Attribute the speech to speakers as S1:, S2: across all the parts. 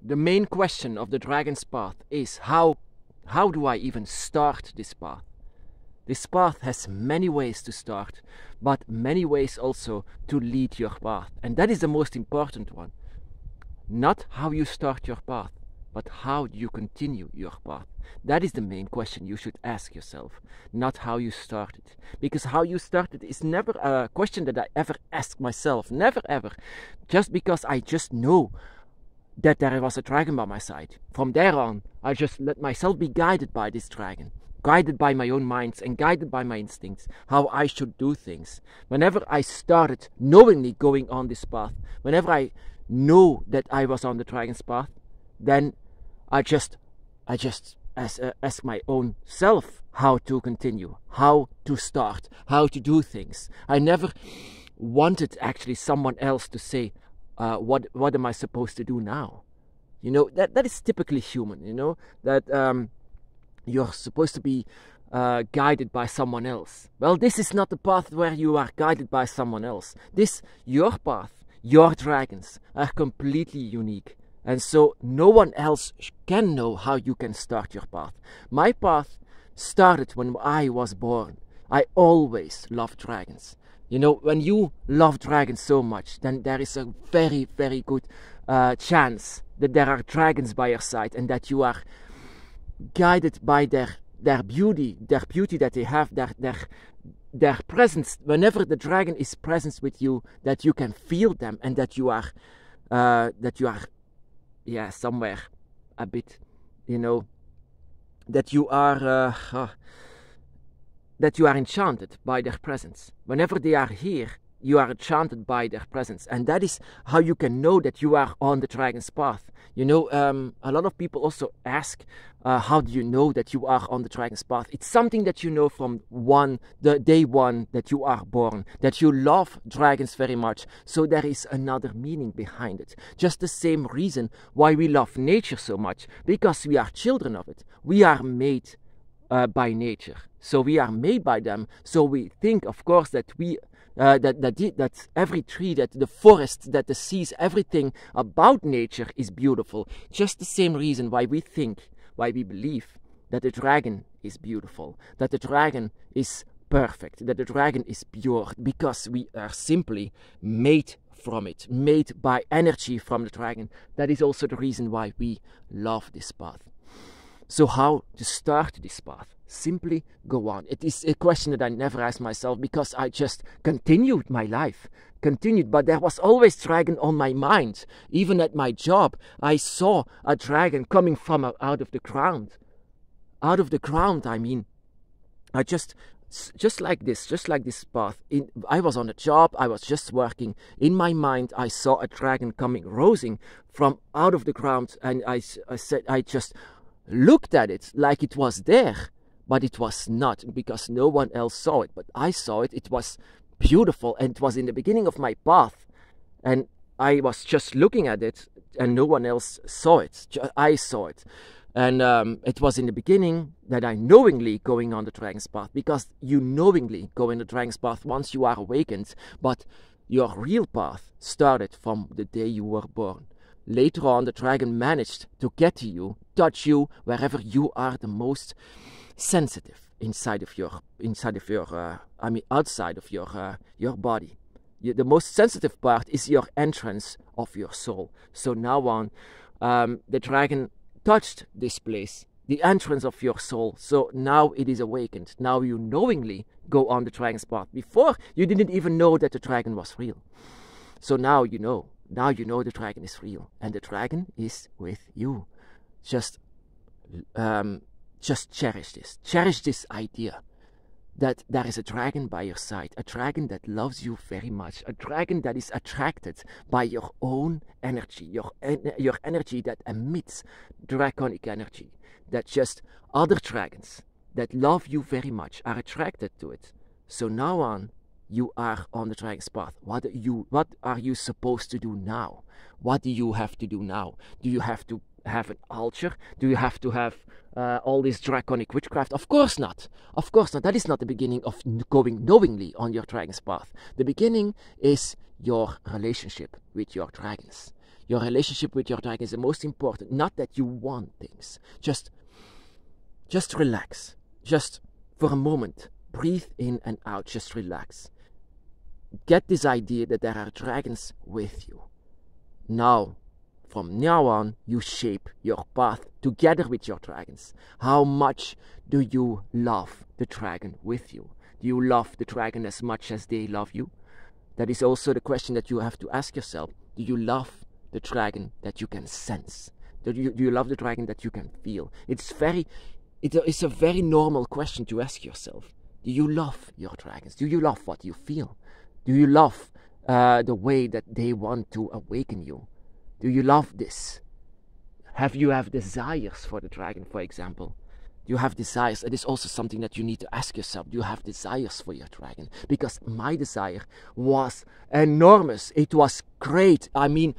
S1: the main question of the dragon's path is how do I even start this path? This path has many ways to start, but many ways also to lead your path. And that is the most important one. Not how you start your path, but how do you continue your path. That is the main question you should ask yourself, not how you started. Because how you started is never a question that I ever ask myself, never ever. Just because I just know that there was a dragon by my side. From there on, I just let myself be guided by this dragon. Guided by my own minds and guided by my instincts, how I should do things. Whenever I started knowingly going on this path, whenever I know that I was on the dragon's path, then I just ask my own self how to continue, how to start, how to do things. I never wanted actually someone else to say, what am I supposed to do now? You know, that is typically human, you know, that you're supposed to be guided by someone else. Well, this is not the path where you are guided by someone else. Your path, your dragons are completely unique. And so no one else can know how you can start your path. My path started when I was born. I always loved dragons. You know, when you love dragons so much, then there is a very, very good chance that there are dragons by your side and that you are guided by their beauty that they have, their presence. Whenever the dragon is present with you, that you can feel them and that you are somewhere a bit, you know, that you are enchanted by their presence. Whenever they are here, you are enchanted by their presence, and that is how you can know that you are on the dragon's path. You know, a lot of people also ask, how do you know that you are on the dragon's path? It's something that you know from the day one that you are born, that you love dragons very much. So there is another meaning behind it. Just the same reason why we love nature so much, because we are children of it. We are made by nature, so we are made by them. So we think, of course, that that every tree, that the forest, that the seas, everything about nature is beautiful. Just the same reason why we think, why we believe that the dragon is beautiful, that the dragon is perfect, that the dragon is pure, because we are simply made from it, made by energy from the dragon. That is also the reason why we love this path. So how to start this path? Simply go on. It is a question that I never asked myself, because I just continued my life. But there was always dragon on my mind. Even at my job, I saw a dragon coming from out of the ground. Out of the ground, I mean. I just like this path. I was on a job, I was just working. In my mind, I saw a dragon coming, rising from out of the ground. And I just looked at it like it was there. But it was not, because no one else saw it. But I saw it. It was beautiful, and it was in the beginning of my path. And I was just looking at it, and no one else saw it. I saw it. And it was in the beginning that I knowingly going on the dragon's path, because you knowingly go in the dragon's path once you are awakened. But your real path started from the day you were born. Later on, the dragon managed to get to you, touch you, wherever you are the most sensitive outside of your body. The most sensitive part is your entrance of your soul. So now on, the dragon touched this place, the entrance of your soul. So now it is awakened. Now you knowingly go on the dragon's path. Before, you didn't even know that the dragon was real. So now you know. Now you know the dragon is real, and the dragon is with you. Just cherish this. Cherish this idea that there is a dragon by your side, a dragon that loves you very much, a dragon that is attracted by your own energy, your energy that emits draconic energy, that just other dragons that love you very much are attracted to it. So now on, you are on the dragon's path. What are you supposed to do now? What do you have to do now? Do you have to have an altar? Do you have to have all this draconic witchcraft? Of course not. Of course not. That is not the beginning of going knowingly on your dragon's path. The beginning is your relationship with your dragons. Your relationship with your dragon is the most important. Not that you want things. Just relax. Just for a moment, breathe in and out. Just relax. Get this idea that there are dragons with you. Now, from now on, you shape your path together with your dragons. How much do you love the dragon with you? Do you love the dragon as much as they love you? That is also the question that you have to ask yourself. Do you love the dragon that you can sense? Do you love the dragon that you can feel? It's a very normal question to ask yourself. Do you love your dragons? Do you love what you feel? Do you love the way that they want to awaken you? Do you love this? You have desires for the dragon, for example? Do you have desires? It is also something that you need to ask yourself. Do you have desires for your dragon? Because my desire was enormous. It was great. I mean,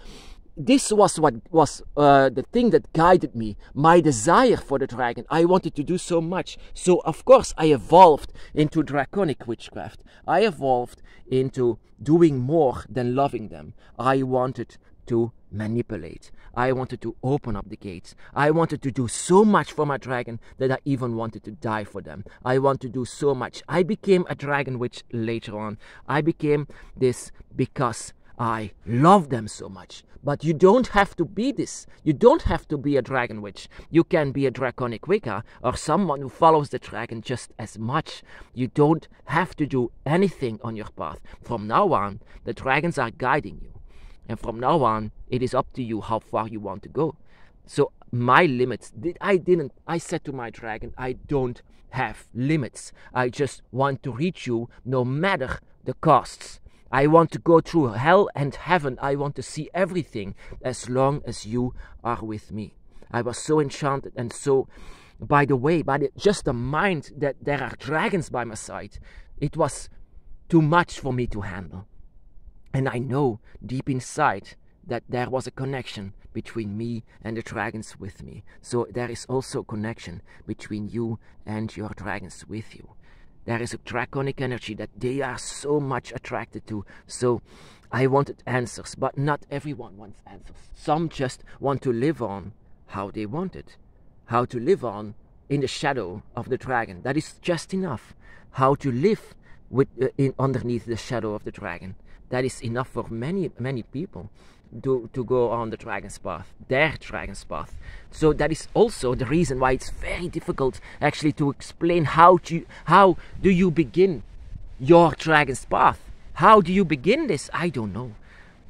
S1: this was what was the thing that guided me. My desire for the dragon. I wanted to do so much. So, of course, I evolved into draconic witchcraft. I evolved into doing more than loving them. I wanted to manipulate. I wanted to open up the gates. I wanted to do so much for my dragon that I even wanted to die for them. I want to do so much. I became a dragon witch later on. I became this because I love them so much. But you don't have to be this. You don't have to be a dragon witch. You can be a draconic wicca or someone who follows the dragon just as much. You don't have to do anything on your path. From now on, the dragons are guiding you. And from now on, it is up to you how far you want to go. So my limits, I said to my dragon, I don't have limits. I just want to reach you no matter the costs. I want to go through hell and heaven. I want to see everything as long as you are with me. I was so enchanted and so, by the way, just the mind that there are dragons by my side, it was too much for me to handle. And I know deep inside that there was a connection between me and the dragons with me. So there is also a connection between you and your dragons with you. There is a draconic energy that they are so much attracted to. So I wanted answers, but not everyone wants answers. Some just want to live on how they want it. How to live on in the shadow of the dragon. That is just enough. How to live underneath the shadow of the dragon. That is enough for many, many people to go on the dragon's path, their dragon's path. So that is also the reason why it's very difficult actually to explain how do you begin your dragon's path. How do you begin this? I don't know.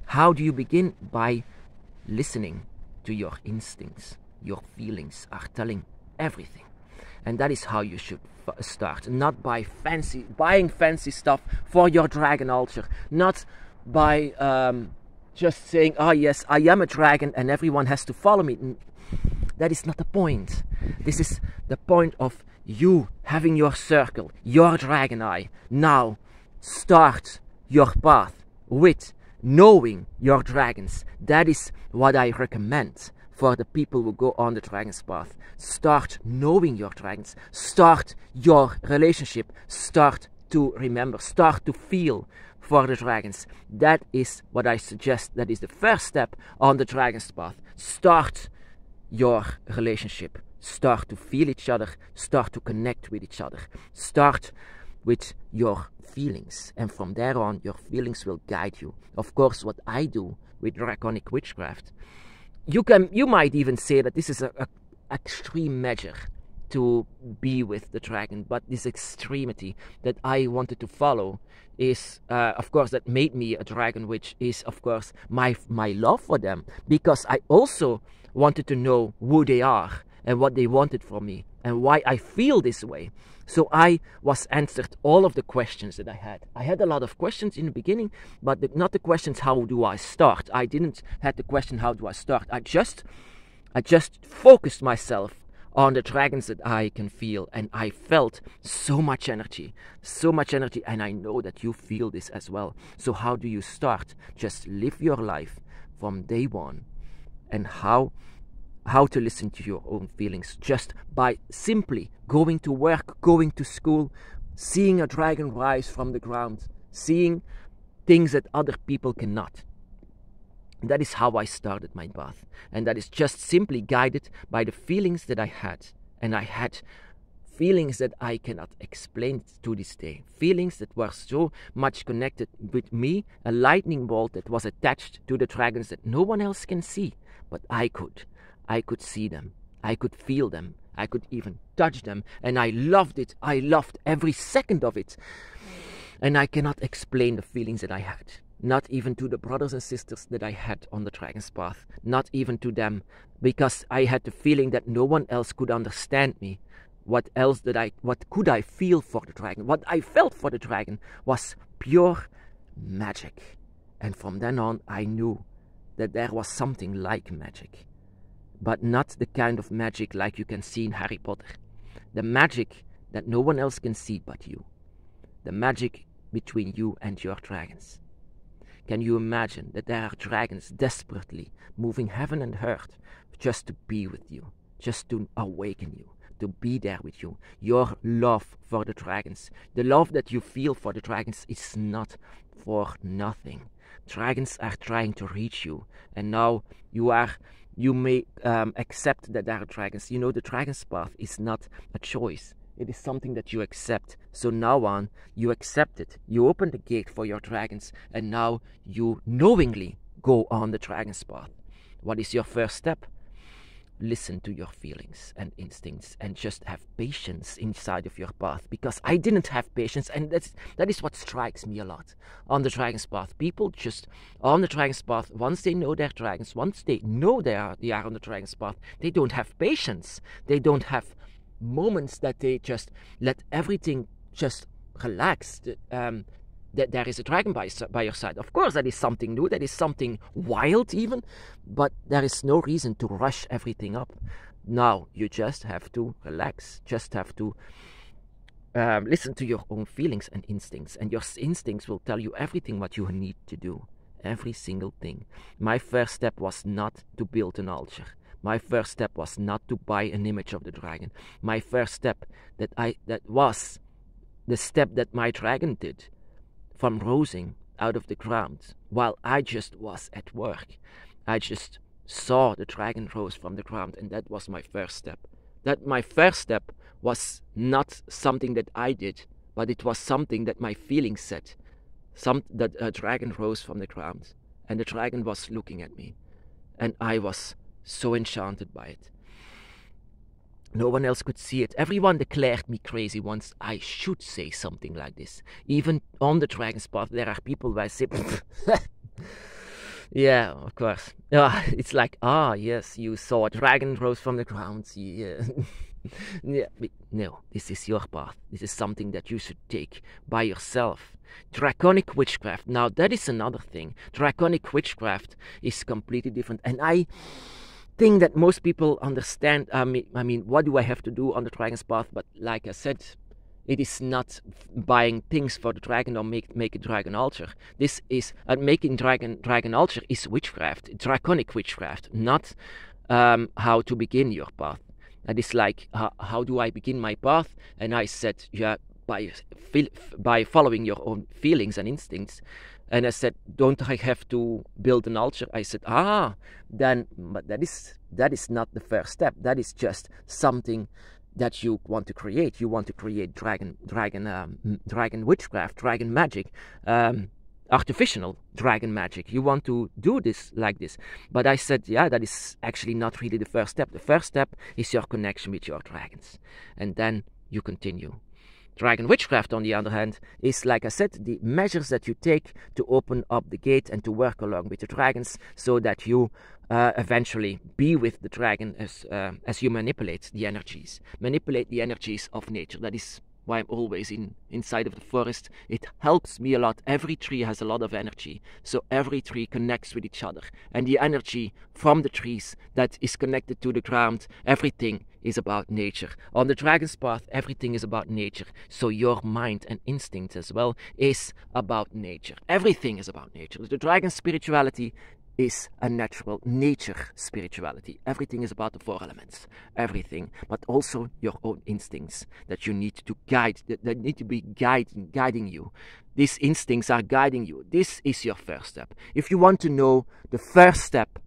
S1: How do you begin? By listening to your instincts. Your feelings are telling everything. And that is how you should start. Not by buying fancy stuff for your dragon altar. Not by just saying, oh yes, I am a dragon and everyone has to follow me. That is not the point. This is the point of you having your circle, your dragon eye. Now start your path with knowing your dragons. That is what I recommend for the people who go on the dragon's path. Start knowing your dragons. Start your relationship. Start to remember. Start to feel for the dragons. That is what I suggest. That is the first step on the dragon's path. Start your relationship. Start to feel each other. Start to connect with each other. Start with your feelings. And from there on, your feelings will guide you. Of course, what I do with draconic witchcraft, you might even say that this is an extreme measure to be with the dragon, but this extremity that I wanted to follow is, of course, that made me a dragon witch, is, of course, my love for them, because I also wanted to know who they are and what they wanted from me and why I feel this way. So I was answered all of the questions that I had. I had a lot of questions in the beginning, but not the questions, how do I start? I didn't have the question, how do I start? I just focused myself on the dragons that I can feel, and I felt so much energy, and I know that you feel this as well. So how do you start? Just live your life from day one, and how to listen to your own feelings, just by simply going to work, going to school, seeing a dragon rise from the ground, seeing things that other people cannot. That is how I started my path. And that is just simply guided by the feelings that I had. And I had feelings that I cannot explain to this day. Feelings that were so much connected with me, a lightning bolt that was attached to the dragons that no one else can see. But I could. I could see them. I could feel them. I could even touch them. And I loved it. I loved every second of it. And I cannot explain the feelings that I had. Not even to the brothers and sisters that I had on the dragon's path. Not even to them. Because I had the feeling that no one else could understand me. What could I feel for the dragon? What I felt for the dragon was pure magic. And from then on, I knew that there was something like magic. But not the kind of magic like you can see in Harry Potter. The magic that no one else can see but you. The magic between you and your dragons. Can you imagine that there are dragons desperately moving heaven and earth just to be with you, just to awaken you, to be there with you? Your love for the dragons, the love that you feel for the dragons is not for nothing. Dragons are trying to reach you, and now you may accept that there are dragons. You know, the dragon's path is not a choice. It is something that you accept. So now on, you accept it. You open the gate for your dragons, and now you knowingly go on the dragon's path. What is your first step? Listen to your feelings and instincts and just have patience inside of your path, because I didn't have patience, and that is what strikes me a lot on the dragon's path. People just on the dragon's path, once they know their dragons, once they know they are on the dragon's path, they don't have patience. They don't have moments that they just let everything just relax. That there is a dragon by your side. Of course, that is something new, that is something wild even, but there is no reason to rush everything up. Now, you just have to relax, just have to listen to your own feelings and instincts, and your instincts will tell you everything what you need to do, every single thing. My first step was not to build an altar. My first step was not to buy an image of the dragon. My first step that was the step that my dragon did, from rising out of the ground while I just was at work. I just saw the dragon rose from the ground, and that was my first step. That my first step was not something that I did, but it was something that my feelings said. That a dragon rose from the ground, and the dragon was looking at me, and I was so enchanted by it. No one else could see it. Everyone declared me crazy once I should say something like this. Even on the dragon's path, there are people who say, yeah, of course. It's like, yes, you saw a dragon rose from the ground. Yeah. Yeah, no, this is your path. This is something that you should take by yourself. Draconic witchcraft. Now, that is another thing. Draconic witchcraft is completely different. And I think that most people understand. I mean, what do I have to do on the dragon's path? But like I said, it is not buying things for the dragon or make a dragon altar. This is making dragon altar is witchcraft, draconic witchcraft, not how to begin your path. And it's like, how do I begin my path? And I said, yeah, by following your own feelings and instincts. And I said, don't I have to build an altar? I said, then, but that is not the first step. That is just something that you want to create. You want to create dragon witchcraft, dragon magic, artificial dragon magic. You want to do this like this. But I said, yeah, that is actually not really the first step. The first step is your connection with your dragons. And then you continue. Dragon witchcraft, on the other hand, is, like I said, the measures that you take to open up the gate and to work along with the dragons, so that you eventually be with the dragon as you manipulate the energies of nature. That is why I'm always inside of the forest. It helps me a lot. Every tree has a lot of energy, so every tree connects with each other, and the energy from the trees that is connected to the ground, everything is about nature. On the dragon's path, everything is about nature. So your mind and instinct as well is about nature. Everything is about nature. The dragon spirituality is a natural nature spirituality. Everything is about the four elements, everything, but also your own instincts that you need to guide, that need to be guiding you. These instincts are guiding you. This is your first step. If you want to know, the first step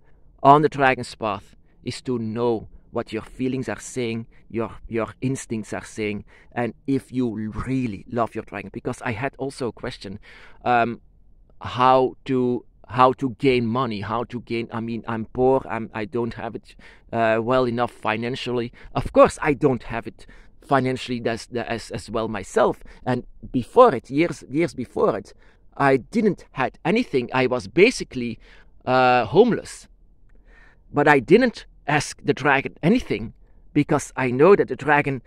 S1: on the dragon's path is to know what your feelings are saying, your instincts are saying, and if you really love your dragon. Because I had also a question, how to gain money, I mean, I'm poor, I don't have it well enough financially. Of course, I don't have it financially as well myself. And before it, years before it, I didn't had anything. I was basically homeless. But I didn't ask the dragon anything, because I know that the dragon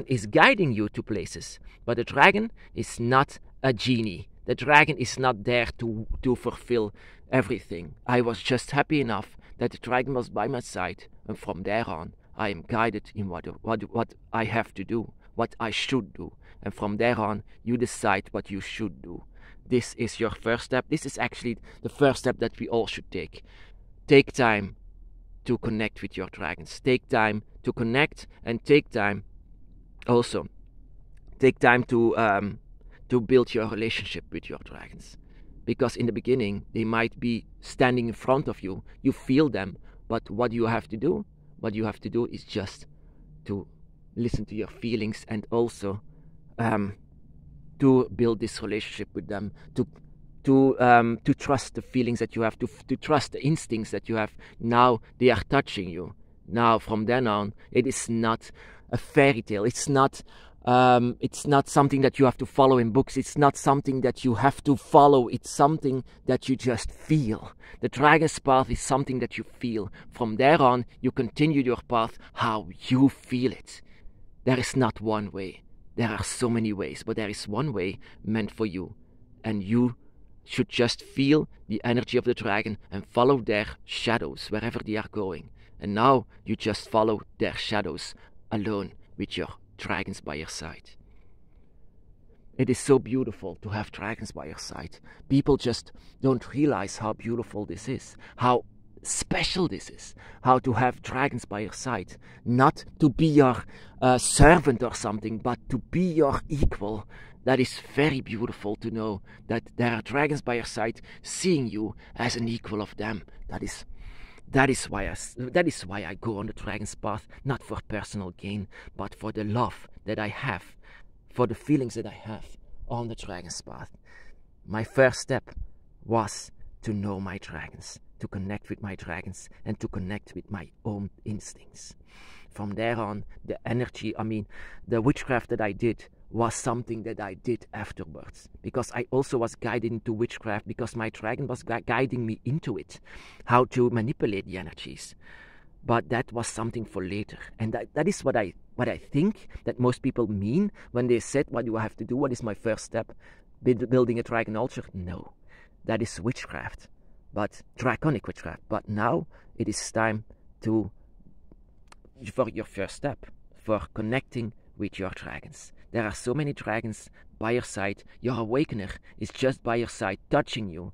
S1: is guiding you to places. But the dragon is not a genie. The dragon is not there to fulfill everything. I was just happy enough that the dragon was by my side, and from there on I am guided in what I have to do, what I should do. And from there on you decide what you should do. This is your first step. This is actually the first step that we all should take. Take time to connect with your dragons. Take time to connect, and take time to build your relationship with your dragons. Because in the beginning they might be standing in front of you. You feel them, but what you have to do is just to listen to your feelings, and also to build this relationship with them, to trust the feelings that you have, to trust the instincts that you have. Now they are touching you. Now from then on, it is not a fairy tale. It's not something that you have to follow in books. It's not something that you have to follow. It's something that you just feel. The dragon's path is something that you feel. From there on, you continue your path how you feel it. There is not one way. There are so many ways, but there is one way meant for you. And you should just feel the energy of the dragon and follow their shadows wherever they are going. And now you just follow their shadows alone with your dragons by your side. It is so beautiful to have dragons by your side. People just don't realize how beautiful this is, how special this is, how to have dragons by your side. Not to be your servant or something, but to be your equal. That is very beautiful to know that there are dragons by your side, seeing you as an equal of them. That is why I go on the dragon's path, not for personal gain, but for the love that I have, for the feelings that I have on the dragon's path. My first step was to know my dragons, to connect with my dragons, and to connect with my own instincts. From there on, the energy, the witchcraft that I did was something that I did afterwards, because I also was guided into witchcraft, because my dragon was guiding me into it, how to manipulate the energies. But that was something for later, and that is what I think that most people mean when they said, what do I have to do, what is my first step, building a dragon altar? No, that is witchcraft, but draconic witchcraft. But now it is time for your first step, for connecting with your dragons. There are so many dragons by your side. Your awakener is just by your side, touching you.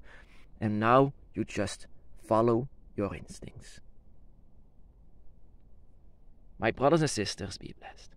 S1: And now you just follow your instincts. My brothers and sisters, be blessed.